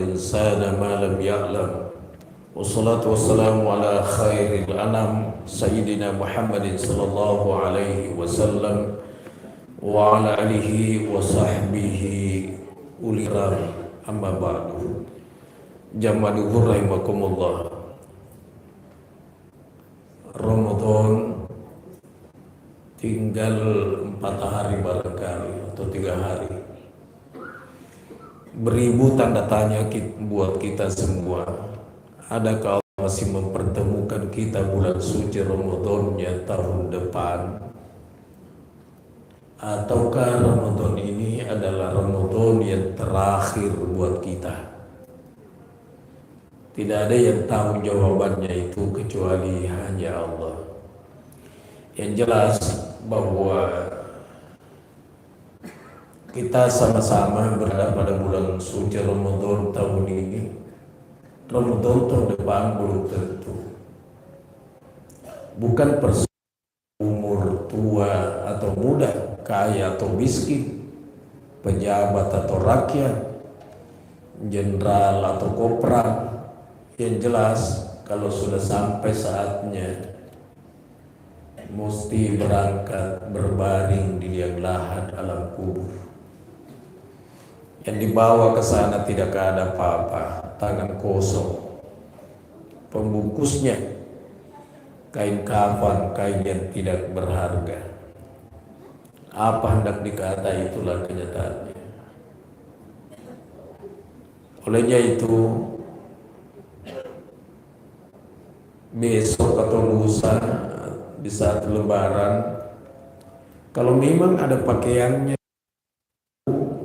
الإنسان ما لم يعلم والصلاة والسلام على خير الأنام سيدنا محمد صلى الله عليه وسلم وعلى آله وصحبه أولي الرحم أما بعد jamaah duhur rahimakumullah. Ramadan tinggal 4 hari barangkali atau 3 hari. Beribu tanda tanya buat kita semua. Adakah Allah masih mempertemukan kita bulan suci Ramadannya tahun depan? Ataukah Ramadan ini adalah Ramadan yang terakhir buat kita? Tidak ada yang tahu jawabannya itu kecuali hanya Allah. Yang jelas bahwa kita sama-sama berada pada bulan suci Ramadan tahun ini. Ramadan tahun depan belum tentu. Bukan persoalan umur tua atau muda, kaya atau miskin, pejabat atau rakyat, jenderal atau kopral. Yang jelas kalau sudah sampai saatnya mesti berangkat berbaring di liang lahat alam kubur. Yang dibawa ke sana tidak ada apa-apa, tangan kosong. Pembungkusnya kain kafan, kain yang tidak berharga. Apa hendak dikata, itulah kenyataannya. Olehnya itu besok atau lusa di saat lebaran, kalau memang ada pakaiannya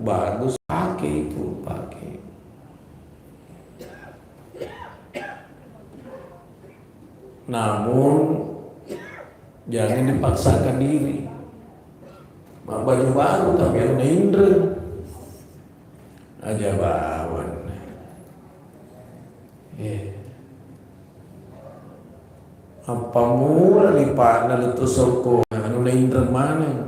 bagus, pakai itu, pakai. Namun jangan dipaksakan diri. Baju baru tapi ada indra aja bawan. Apa mula lipat na luto soko anu na indra mana?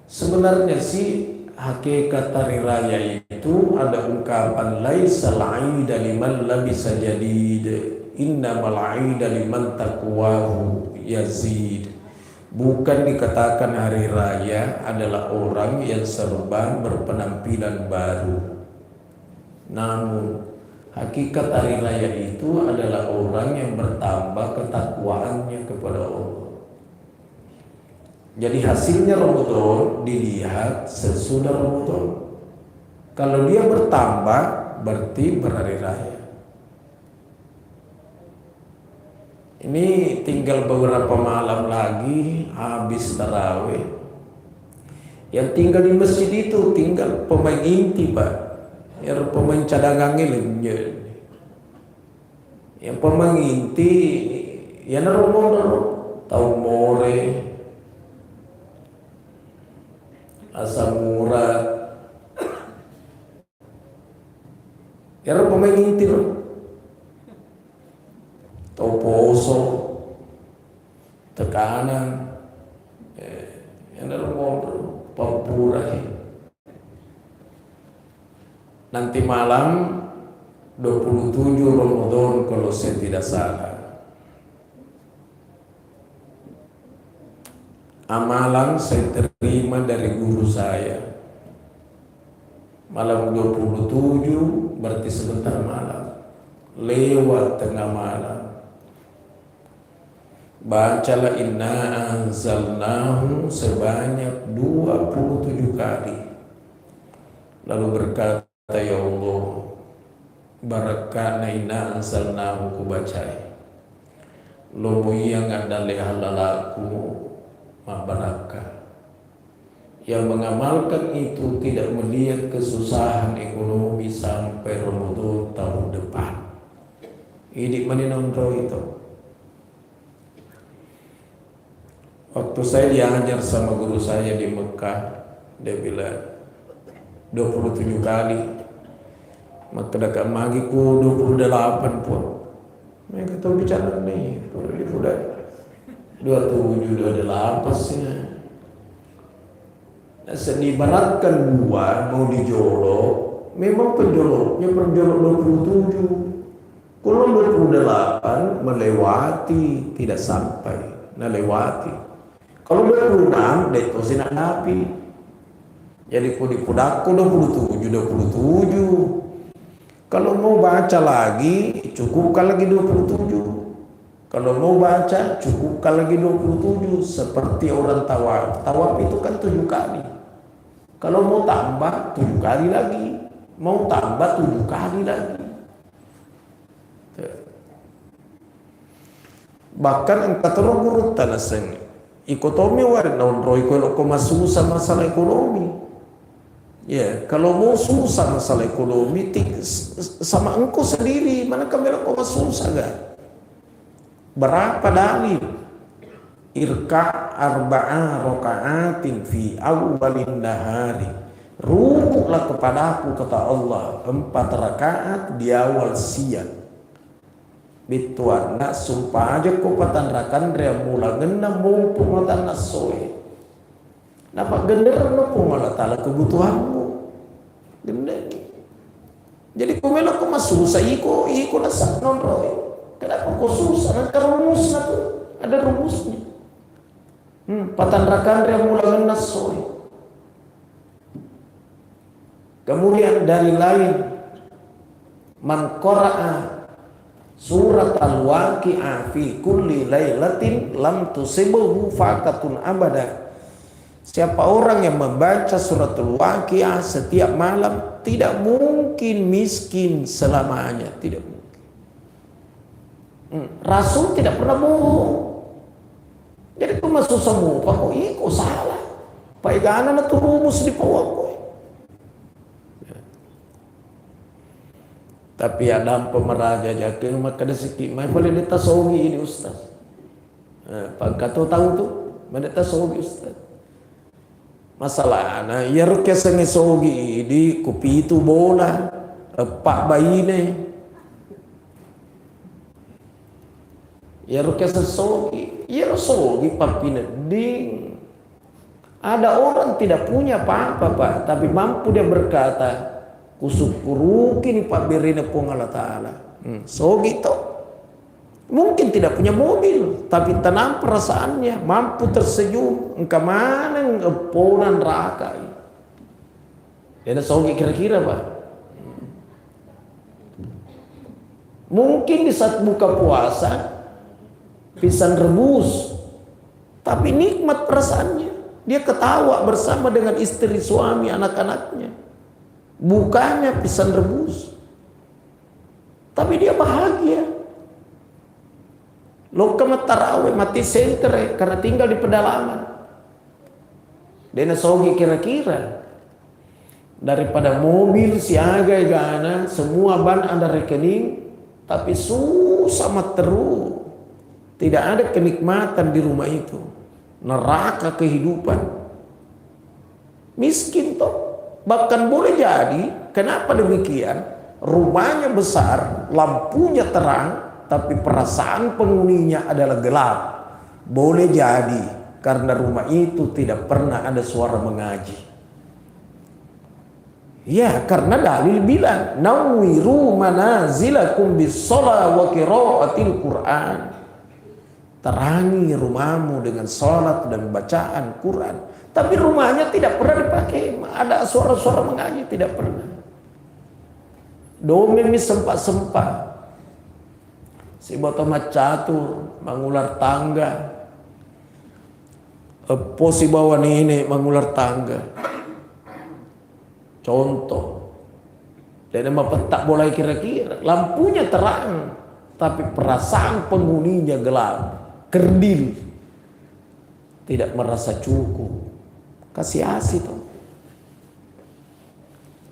Sebenarnya sih hakikat hari raya itu ada ungkapan laisal aida liman labisa jadid innamal aida liman taqwahu yazid. Bukan dikatakan hari raya adalah orang yang serba berpenampilan baru. Namun hakikat hari raya itu adalah orang yang bertambah ketakwaannya kepada Allah. Jadi hasilnya Ramadan dilihat sesudah Ramadan. Kalau dia bertambah berarti berhari raya. Ini tinggal beberapa malam lagi habis tarawih. Yang tinggal di masjid itu tinggal pemain inti, Pak. Yang pemain cadangan ini. Yang pemain inti ya Ramadan tahu more asam murad. Ya pemain inti tahu poso tekanan yang Ramadan papura. Nanti malam 27 Ramadan kalau saya tidak salah. Amalan saya terima dari guru saya. Malam 27 berarti sebentar malam. Lewat tengah malam. Bacalah inna anzalnahu sebanyak 27 kali. Lalu berkata, ya Allah, barakana inna anzalnahu kubacai. Lomo yang ada lehalalaku mabaraka. Yang mengamalkan itu tidak melihat kesusahan ekonomi sampai Ramadan tahun depan. Ini maninondro itu. Waktu saya diajar sama guru saya di Mekah, dia bilang 27 kali. Maka dekat magiku 28 pun. Mereka tahu bicara nih, sudah 27 28 sih. Diibaratkan buah mau dijolok memang penjoloknya penjolok 27. Kalau 28 melewati, tidak sampai, melewati. Kalau 26 itu sinanapi. Jadi kudipudaku 27. Kalau mau baca lagi, cukupkan lagi 27. Kalau mau baca, cukupkan lagi 27. Seperti orang tawaf. Tawaf itu kan 7 kali. Kalau mau tambah, 7 kali lagi. Mau tambah 7 kali lagi. Bahkan engkau terus gurut tanah seng. Ekonomi warin naon roy ko masusa masalah ekonomi. Ya, kalau mau susah masalah ekonomi sama engkau sendiri, mana kamera kau susah gak? Berapa dalil? Irka arba'a raka'atin fi awwalin nahari. Rukuklah kepadaku kata Allah 4 rakaat di awal siang. Bituan nak sumpah aja kau patanrakan dia mula gena mumpung mata nasoe. Napa gender no malah tala kebutuhanmu. Gender. Jadi kau melok kau susah iko nasak non roy. Kenapa kau susah? Nanti rumus na tu ada rumusnya. Patanrakan dia mula gena nasoe. Kemudian dari lain man qara'a surat al-waqi'ah fi kulli lailatin lam tusibuhu faqatun abada. Siapa orang yang membaca suratul waqi'ah setiap malam tidak mungkin miskin selamanya, tidak mungkin. Rasul tidak pernah bohong. Jadi kau masuk semua, kok kok salah. Paigana na turumus di pawang ko. Tapi ada pemeraja jakin maka sedikit mai boleh dita sogi ini ustaz. Pagka tahu tu, mana ta sogi ustaz. Masalah na yer ke sange sogi di kopi itu bola pak bayine. Yer ke sogi, yer sogi papine ding. Ada orang tidak punya apa-apa Pak, tapi mampu dia berkata kusyukurukin Pak Birina pun Allah Ta'ala. So gitu. Mungkin tidak punya mobil, tapi tenang perasaannya, mampu tersenyum. Engkau mana ngeponan neraka. Ada sogi kira-kira Pak. Mungkin di saat buka puasa, pisang rebus, tapi nikmat perasaannya. Dia ketawa bersama dengan istri, suami, anak-anaknya. Bukannya pisang rebus, tapi dia bahagia. Lo tarawih mati sentere karena tinggal di pedalaman. Dena sogi kira-kira daripada mobil siaga gana semua ban ada rekening, tapi susah materu. Tidak ada kenikmatan di rumah itu. Neraka kehidupan. Miskin toh. Bahkan boleh jadi, kenapa demikian? Rumahnya besar, lampunya terang, tapi perasaan penghuninya adalah gelap. Boleh jadi karena rumah itu tidak pernah ada suara mengaji. Ya, karena dalil bilang, "Nawwiru manazilakum bis-shalah wa qiraatil Qur'an." Terangi rumahmu dengan salat dan bacaan Quran. Tapi rumahnya tidak pernah dipakai. Ada suara-suara mengaji, tidak pernah. Domen ini sempat-sempat. Si botomat catur, mengular tangga. Posi bawah ini mengular tangga. Contoh. Dan tak boleh kira-kira. Lampunya terang. Tapi perasaan penghuninya gelap. Kerdil. Tidak merasa cukup. Kasih asih tuh.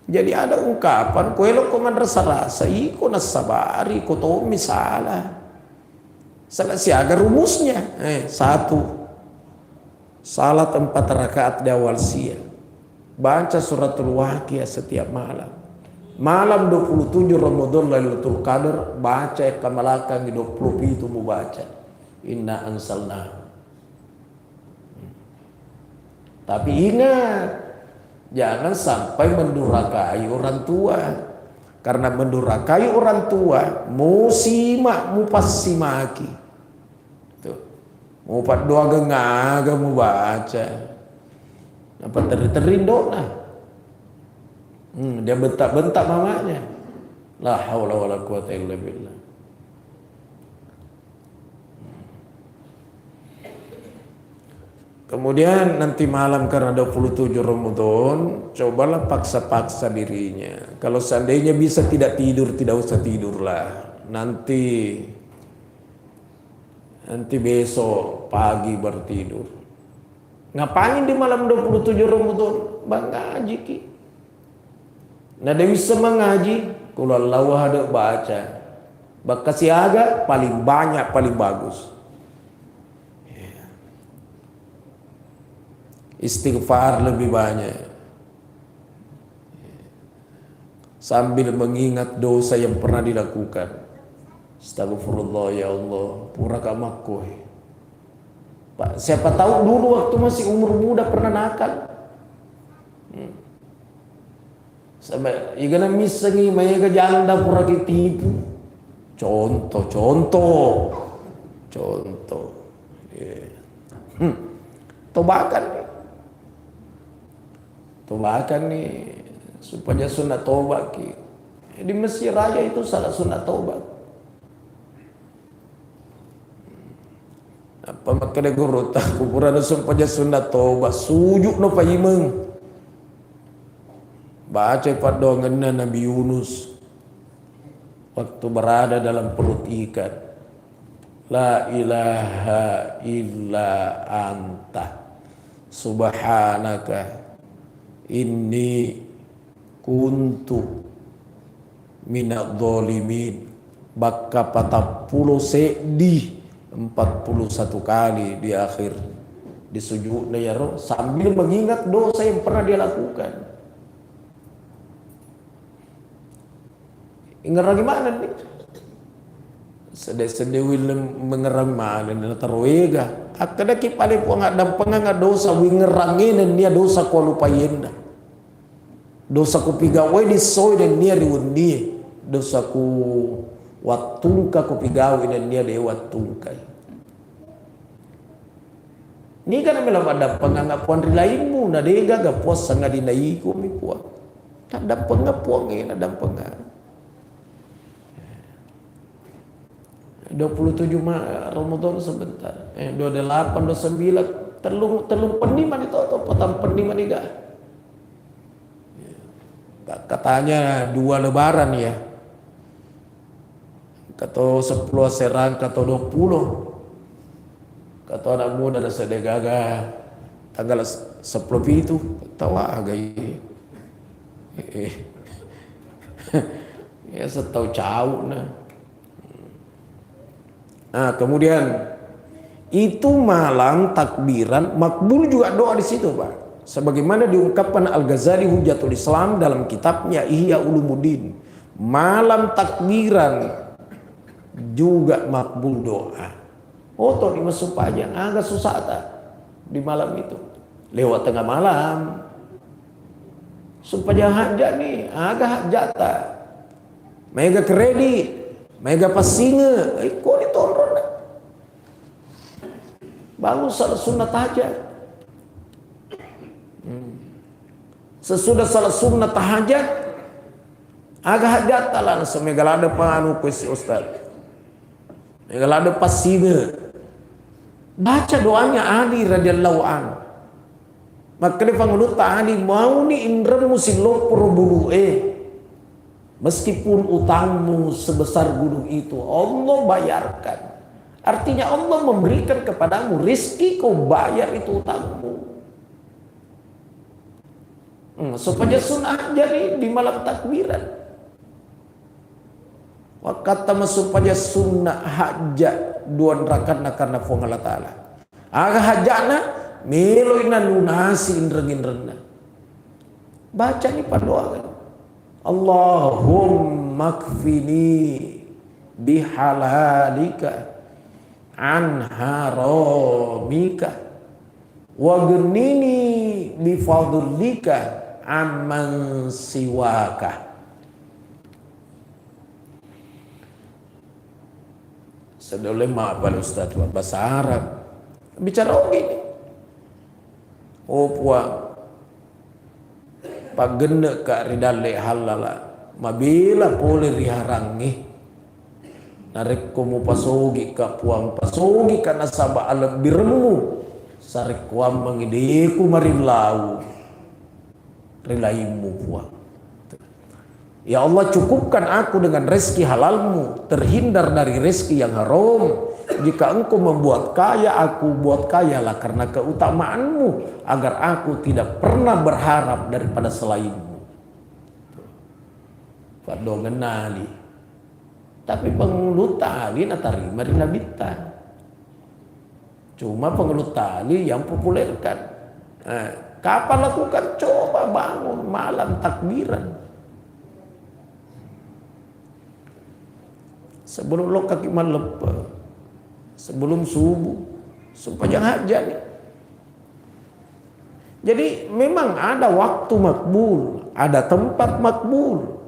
Jadi ada ungkapan kuelo koman rasa-rasa iko nasabari ko to misalah. Salah siaga rumusnya. Satu. Salat 4 rakaat di awal siang. Baca suratul waqiah setiap malam. Malam 27 Ramadan Lailatul Qadar baca kamalakang 20 itu mau baca. Inna ansalna. Tapi ingat, Jangan sampai mendurhakai orang tua. Karena mendurhakai orang tua, musimak mupassimaki. Tuh. Mupat doa gengaga mu baca. Apa terindok lah. Dia bentak-bentak mamanya. La haula wala quwata illa billah. Kemudian nanti malam karena 27 Ramadan, cobalah paksa-paksa dirinya. Kalau seandainya bisa tidak tidur, tidak usah tidurlah. Nanti besok pagi baru tidur. Ngapain di malam 27 Ramadan? Bang ngaji ki. Nah dia bisa mengaji, kalau Allah ada baca. Baka siaga paling banyak, paling bagus. Istighfar lebih banyak. Sambil mengingat dosa yang pernah dilakukan. Astagfirullah ya Allah, pura kamaku. Pak, siapa tahu dulu waktu masih umur muda pernah nakal. Sampai igana misengi maya janda pura ditipu. Contoh. Yeah. Tobakan nih supaya sunat tobat ki. Di Mesir Raya itu salah sunat tobat. Apa makanya guru tak kuburan supaya sunat tobat sujud no payimeng. Baca pada ngena Nabi Yunus waktu berada dalam perut ikan. La ilaha illa anta subhanaka inni kuntu minadz zalimin. Baka 40 sedih 41 kali di akhir di sujudnya ya roh, sambil mengingat dosa yang pernah dia lakukan. Ingat gimana nih? Sedih-sedih mengerang mana nih terwega. Akada ki paling po nga dampenga dosa wingerangin dan dia dosa ko lupayin na. Dosa ko pigawai di soy dan dia diundi. Dosa ko watungka ko pigawi dan dia de watungkay. Ni kan melam ada pengangapuan rilainmu na dega gapos nga dinai ko mi puak. Ada pengapuan ngin ada pengang. 27 Ramadan sebentar. 28, 29 telung peniman itu atau petang peniman iga. Katanya 2 lebaran ya. Kata 10 serang, kata 20. Kata anak muda dan sedegaga tanggal 10 itu tawa agai. Ya setau cau nah. Nah, kemudian itu malam takbiran makbul juga doa di situ, Pak. Sebagaimana diungkapkan Al-Ghazali Hujjatul Islam dalam kitabnya Ihya Ulumuddin. Malam takbiran juga makbul doa. Oto di masuk pajang agak susah tak di malam itu. Lewat tengah malam. Supaya hajat nih, agak hajat tak. Mega kredit. Mega pasinga, kok ditonton. Bangun salat sunat tahajud. Sesudah salat sunat tahajud, agak hajat talan semegalada panu kuis ustaz. Megalada pasinga. Baca doanya Ali radhiyallahu an. Maka dia pangulut Ali mau ni indra musilop perbulu meskipun utangmu sebesar gunung itu Allah bayarkan. Artinya Allah memberikan kepadamu rizki, kau bayar itu utangmu. Supaya sunnah jadi di malam takbiran. Wakata supaya sunnah hajat 2 rakaat karena fong Allah Ta'ala. Aga hajana meloina lunasi indreng-indrengna. Baca ni pandoa. Allahumma kfini bihalalika an haramika wa ghnini bifadlika amman siwaka. Sedoleh apa Ustaz bahasa Arab bicara gini. Oh puang pak gende ka ridale halala mabila pole riharangi narek ko mo pasogi ka puang pasogi ka nasaba alam birmu sarek kuam mangideku marilau relaimu puang. Ya Allah, cukupkan aku dengan rezeki halalmu, terhindar dari rezeki yang haram. Jika engkau membuat kaya, aku buat kayalah karena keutamaanmu, agar aku tidak pernah berharap daripada selainmu. Fado ngenali. Tapi pengelut tali natari marina bintang. Cuma pengelut tali yang populerkan. Kapan lakukan? Coba bangun malam takbiran. Sebelum lo kaki malepa, sebelum subuh, sepanjang hajat. Jadi memang ada waktu makbul, ada tempat makbul.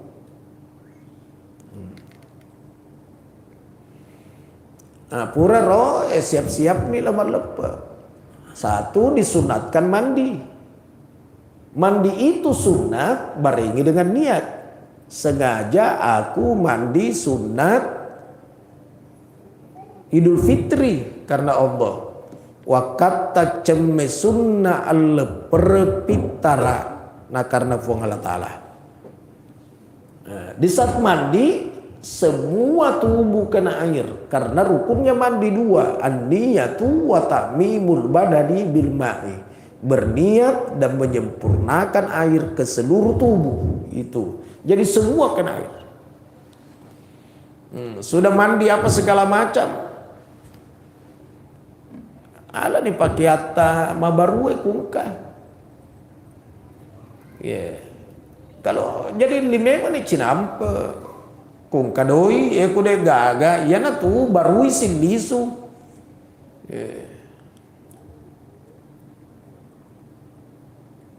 Nah, pura roh siap-siap nih lepa. Satu, disunatkan mandi. Mandi itu sunat barengi dengan niat. Sengaja aku mandi sunat Idul Fitri karena Allah. Wakata cemme sunna alle perpitara. Nah karena fuang Allah Ta'ala. Nah, di saat mandi semua tubuh kena air karena rukunnya mandi dua, an-niyatu wa ta'mimul badani bil ma'i. Berniat dan menyempurnakan air ke seluruh tubuh itu. Jadi semua kena air. Sudah mandi apa segala macam. Ala nih pakai atta mabarue kungka. Ya. Kalau jadi lima nih cinampe kungka doi kude gaga ya na tu barui sin lisu. Ya.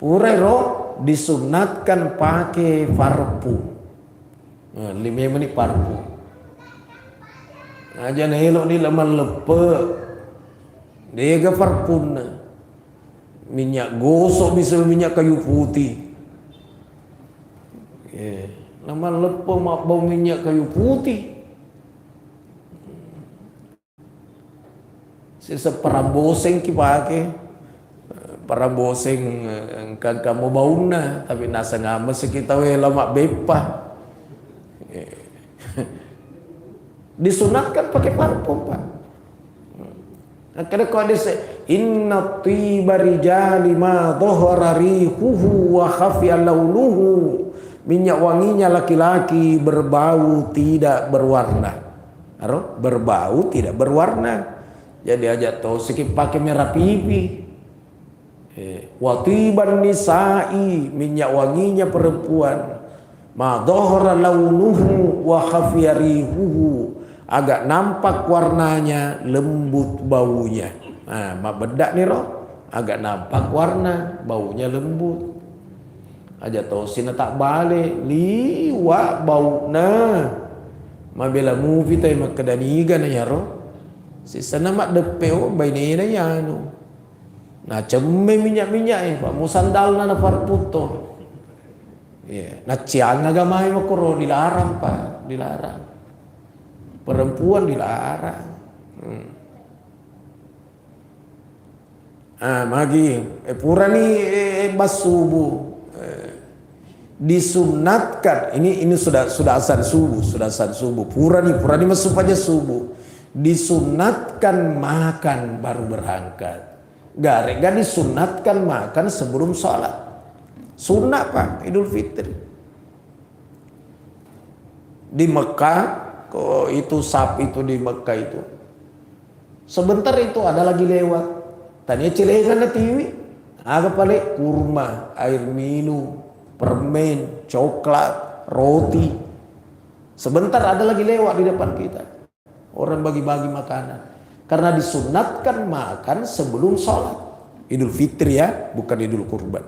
Purero disunatkan pakai parfum. Nah, lima menit parfum. Aja nelo ni laman lepe. Dia ke parfum na. Minyak gosok bisa minyak kayu putih. Yeah. Laman lepe mak bau minyak kayu putih. Sisa paraboseng ki pakai. Paraboseng kamu bauna tapi nasa ngama sekitar lama bepah. Disunatkan pakai parfum Pak. Karena kalau ada inna tiba rijali ma dhahara rihuhu wa khafiya launuhu. Minyak wanginya laki-laki berbau tidak berwarna. Berbau tidak berwarna. Jadi aja tahu sikit pakai merah pipi. Wa tiban nisa'i, minyak wanginya perempuan. Ma dhahara launuhu wa khafiya rihuhu. Agak nampak warnanya, lembut baunya. Nah, mak bedak nih roh, agak nampak warna, baunya lembut. Aja tahu sini tak balik, liwak bau nah. Mabila movie tay makadaniga na yaro. Sisa na mak depeo bay na yano. Nah cemme minyak-minyak Pak, mau sandal na parputo. Ya, nah cian nagamay makuro dilarang Pak, dilarang. Perempuan dilarang. Magi pura nih bas subuh disunatkan. Ini sudah azan subuh. Pura nih masuk aja subuh. Disunatkan makan baru berangkat. Gak disunatkan makan sebelum sholat. Sunnah Pak, Idul Fitri. Di Mekah. Kok itu sapi itu di Mekah itu sebentar itu ada lagi lewat tanya cilekan na tiwi aga pale kurma, air minum, permen, coklat, roti. Sebentar ada lagi lewat di depan kita orang bagi-bagi makanan karena disunatkan makan sebelum sholat Idul Fitri ya, bukan Idul Kurban.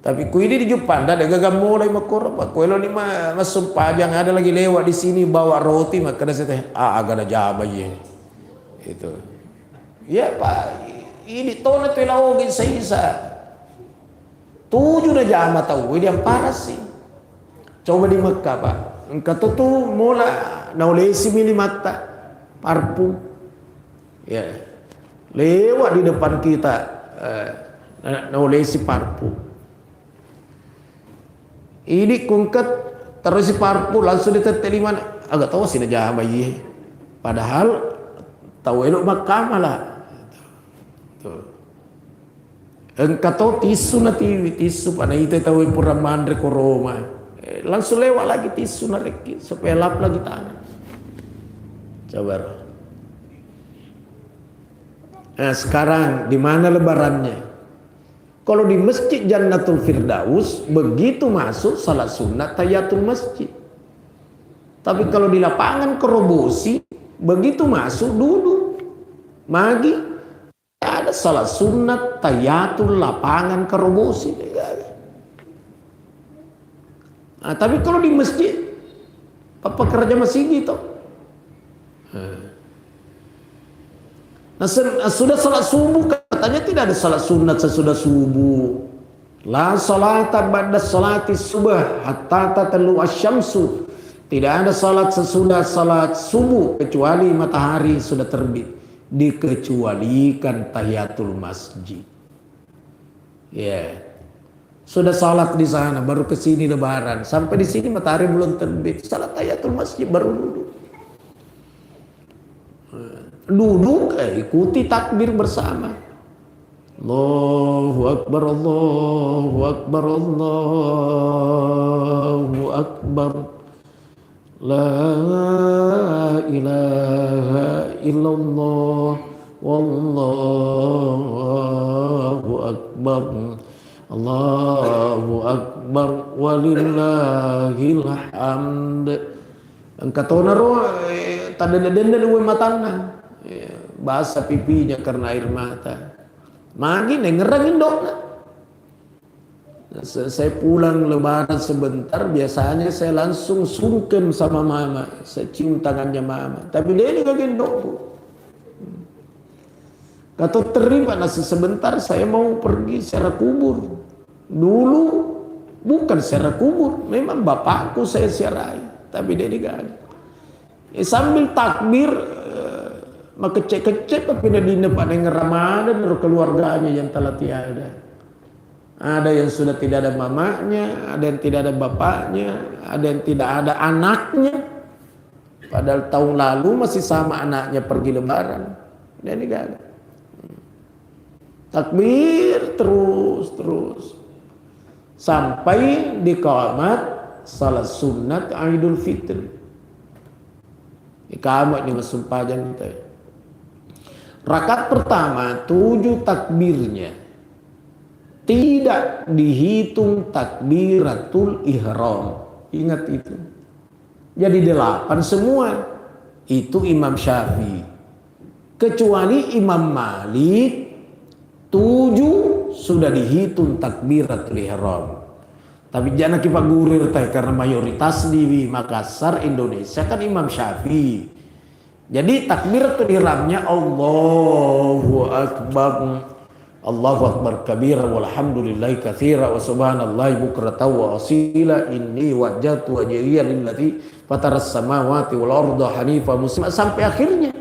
Tapi ku ini di Jepang ada gagal mulai makor apa. Ku elo ni masuk pajang ada lagi lewat di sini bawa roti maka ada saya agak ada jaba ye. Itu. Ya Pak, ini tona tu lawogin sa isa. 7 na jama tahu, ini yang paras sih. Coba di Mekah Pak. Engkau tu mula naulesi mili mata parpu. Ya. Lewat di depan kita naulesi parpu. Ini kungket terus si parpu langsung diteteli mana agak tahu sih najah bayi padahal tahu elok Makkah malah engkau tahu tisu nanti tisu pada itu tahu pura mandre ke Roma langsung lewat lagi tisu nareki supaya lap lagi tangan coba. Nah sekarang di mana lebarannya? Kalau di Masjid Jannatul Firdaus, begitu masuk salat sunat tahiyatul masjid. Tapi kalau di lapangan Kerobosi, begitu masuk duduk. Magi, ada salat sunat tahiyatul lapangan Kerobosi. Nah, tapi kalau di masjid, apa kerja masih gitu? Nah, sudah salat subuh katanya tidak ada salat sunat sesudah subuh. La salata ba'da salati subah hatta tatlu asyamsu. Tidak ada salat sesudah salat subuh kecuali matahari sudah terbit. Dikecualikan tahiyatul masjid. Ya. Sudah salat di sana baru ke sini lebaran. Sampai di sini matahari belum terbit. Salat tahiyatul masjid baru duduk. Duduk ikuti takbir bersama. Allahu Akbar, Allahu Akbar, Allahu Akbar. La ilaha illallah wallahu akbar. Allahu Akbar walillahil hamd. Engkau naro tanda denda luwe matana. Bahasa pipinya karena air mata. Magi ngerangin dok. Saya pulang lebaran sebentar, biasanya saya langsung sungkem sama mama. Saya cium tangannya mama. Tapi dia ini gak gendok. Kata terima nasi sebentar, saya mau pergi secara kubur. Dulu bukan secara kubur, memang bapakku saya siarai. Tapi dia ini gak ada. Sambil takbir, makecek-kecek tapi dia di depan yang Ramadan dari keluarganya yang telah tiada. Ada yang sudah tidak ada mamanya, ada yang tidak ada bapaknya, ada yang tidak ada anaknya. Padahal tahun lalu masih sama anaknya pergi lebaran. Dan ini gak ada. Takbir terus. Sampai di qamat salat sunat Idul Fitri. Iqamat ini sumpahan kita. Rakaat pertama 7 takbirnya. Tidak dihitung takbiratul ihram. Ingat itu. Jadi 8 semua. Itu Imam Syafi'i. Kecuali Imam Malik 7 sudah dihitung takbiratul ihram. Tapi jangan kita gurir karena mayoritas di Makassar Indonesia kan Imam Syafi'i. Jadi takbiratul ihramnya Allahu Akbar. Allahu Akbar kabira walhamdulillahi katsira wa subhanallahi bukratan wa asila inni wajjahtu wajhiya lillati fataras samawati wal arda hanifa muslima sampai akhirnya.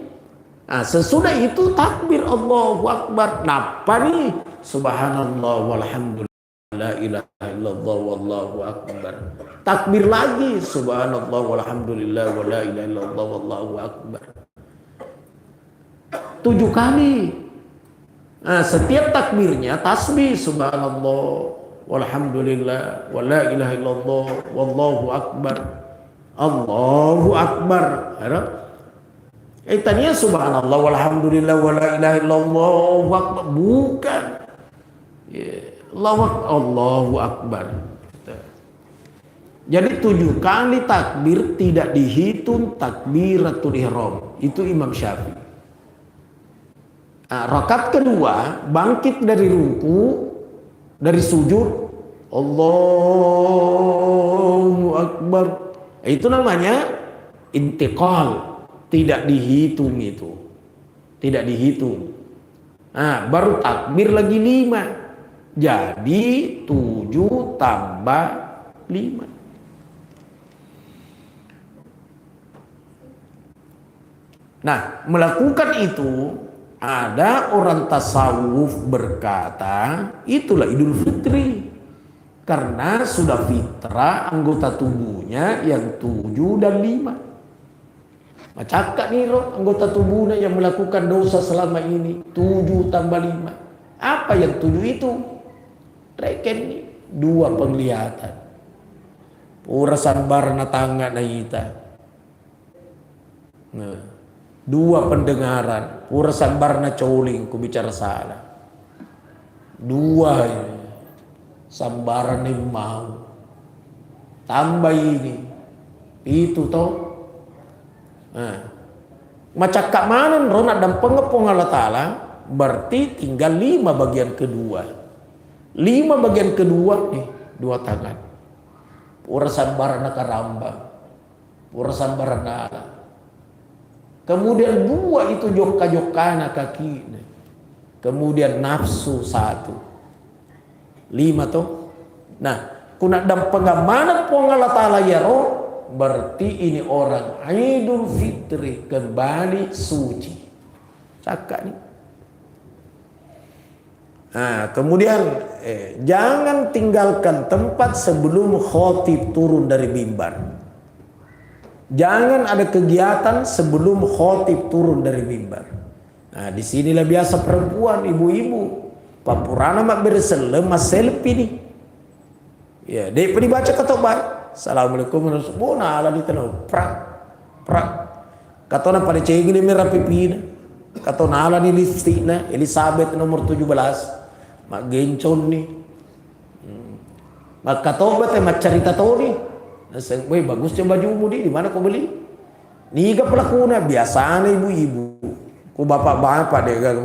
Nah, sesudah itu takbir Allahu Akbar. Napa nih? Subhanallah walhamdulillah la ilaha illallah wallahu akbar. Takbir lagi subhanallah walhamdulillah wa la ilaha illallah wallahu akbar. 7 kali. Nah, setiap takbirnya tasbih subhanallah walhamdulillah wa la ilaha illallah wallahu akbar. Allahu akbar. Tadinya subhanallah walhamdulillah wa la ilaha illallah wallahu akbar. Bukan. Allahu akbar. Jadi 7 kali takbir tidak dihitung takbiratul ihram. Itu Imam Syafi'i. Nah, rakaat kedua bangkit dari ruku, dari sujud, Allahu Akbar. Itu namanya intiqal, tidak dihitung itu. Tidak dihitung. Nah, baru takbir lagi 5. Jadi 7 tambah 5. Nah, melakukan itu ada orang tasawuf berkata itulah Idul Fitri. Karena sudah fitrah anggota tubuhnya yang 7 dan 5. Macakak nih loh anggota tubuhnya yang melakukan dosa selama ini 7 tambah 5. Apa yang 7 itu? Reken nih 2 penglihatan. Pura sambarna tangga na ita. Nah, 2 pendengaran. Pura sambarna coling ku bicara salah. 2 ini. Sambaran yang mau. Tambah ini. Itu toh. Nah, macakak mana rona dan pengepung Allah Ta'ala berarti tinggal 5 bagian kedua. 5 bagian kedua nih 2 tangan. Pura sambarana karambang. Pura sambarana ala. Kemudian 2 itu joka-jokana kaki. Kemudian nafsu 1. 5 toh. Nah, kuna dan pengamana pung Allah Ta'ala ya roh. Berarti ini orang Idul Fitri kembali suci. Cakap nih. Nah, kemudian jangan tinggalkan tempat sebelum khotib turun dari mimbar. Jangan ada kegiatan sebelum khotib turun dari mimbar. Nah, disinilah biasa perempuan, ibu-ibu. Papurana mak berselem mas selfie nih. Ya, dek dibaca kata baik. Assalamualaikum warahmatullahi wabarakatuh. Ala ditano prak prak. Katona pada cegi ni merah pipina. Katona ala ni listina Elizabeth nomor 17. Mak gencon ni. Mak katobat mak cerita to ni. Naseng, "Weh, bagusnya bajumu di mana kau beli?" Niga pelakuna biasanya ibu-ibu. Ku bapak-bapak deh gak.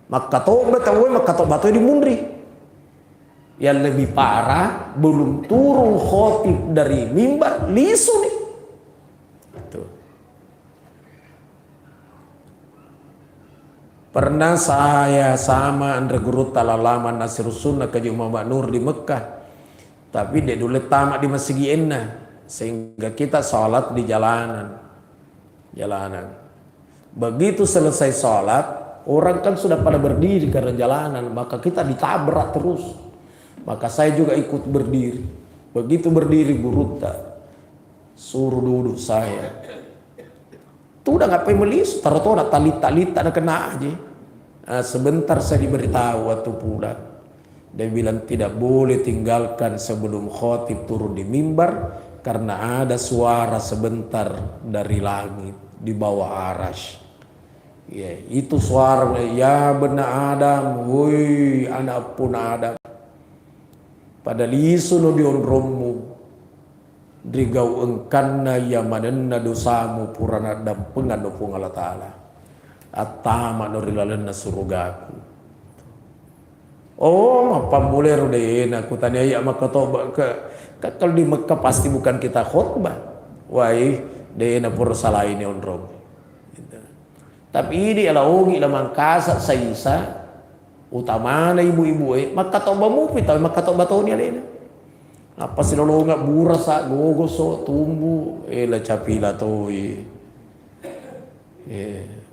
Mak katobat mak katobat di mundri. Yang lebih parah belum turun khotib dari mimbar lisu nih. Tuh. Pernah saya sama Andre Guru Talalaman Nasirus Sunnah ke Muhammad Nur di Mekah. Tapi dia dulu tamat di Masjid Enna sehingga kita sholat di jalanan. Begitu selesai sholat, orang kan sudah pada berdiri karena jalanan, maka kita ditabrak terus. Maka saya juga ikut berdiri. Begitu berdiri Buruta suruh duduk saya. Tuh udah ngapain melis, taruh talit-talit ada kena aja. Nah, sebentar saya diberitahu waktu pulang. Dia bilang tidak boleh tinggalkan sebelum khotib turun di mimbar karena ada suara sebentar dari langit di bawah arash. Ya, itu suara ya benar Adam, woi anak pun Adam. Pada lisu no dion romu digau engkanna ya manenna dosamu purana dan pengano pung Allah Ta'ala atama no rilalena surugaku. Oh apa boleh rodein aku tanya ya maka toba ke kalau di Mekah pasti bukan kita khutbah wai dena pur salah ini on rom gitu. Tapi ini adalah ongi lamang kasat saisa utama na ibu-ibu maka toba mu pita maka toba to ni alena apa silolo nga burasa gogoso tumbu la capila to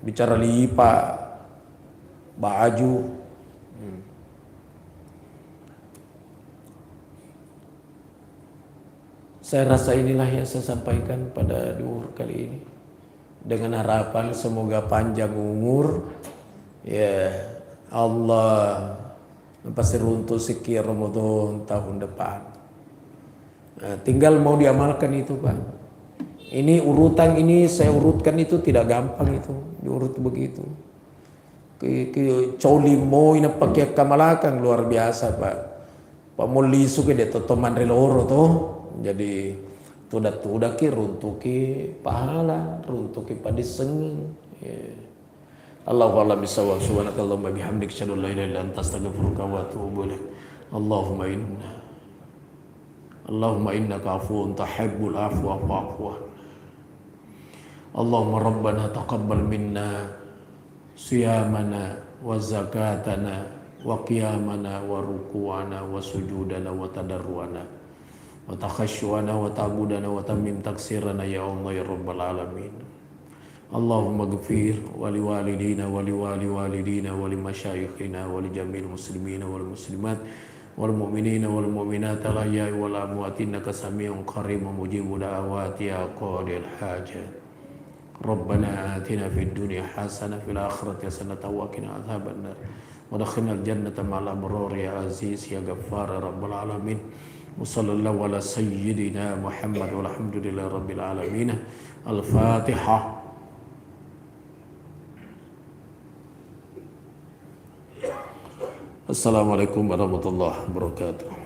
bicara lipa baju saya rasa inilah yang saya sampaikan pada duhur kali ini dengan harapan semoga panjang umur ya Allah pasti runtuh sekian Ramadan tahun depan. Nah, tinggal mau diamalkan itu Pak. Ini urutan ini saya urutkan itu tidak gampang itu diurut begitu. Coli mo ina pakai kamalakang luar biasa Pak. Pak muli suke de totoman reloro toh. Jadi tuda ki runtuh ki pahala runtuh ki padisengeng. Yeah. Allahu a'lam bishawab. Subhanakallahumma bihamdika asyhadu an la ilaha illa anta astaghfiruka wa atubu ilaik. Allahumma inna Allahumma innaka afuwun tuhibbul afwa fa'fu anna. Allahumma rabbana taqabbal minna siyamana wa zakatana wa qiyamana wa ruku'ana wa sujudana wa tadarruana wa takhashshuana wa ta'budana wa tamim taksirana ya Allah ya rabbal alamin. Allahumma ghfir wa liwalidina wa liwali walidina wa limasyayikhina wa li jamil muslimina wal muslimat wal mu'minina wal mu'minat al ahya'i wal amwat innaka sami'un qaribun mujibud da'awati ya qadil hajat. Rabbana atina fid dunya hasanah fil akhirati hasanah wa qina adzabannar wa adkhilnal jannata ma'al abrar ya aziz ya ghaffar ya rabbal alamin. Wa sallallahu ala sayyidina Muhammad walhamdulillahi rabbil alamin. Al-Fatihah. Assalamualaikum warahmatullahi wabarakatuh.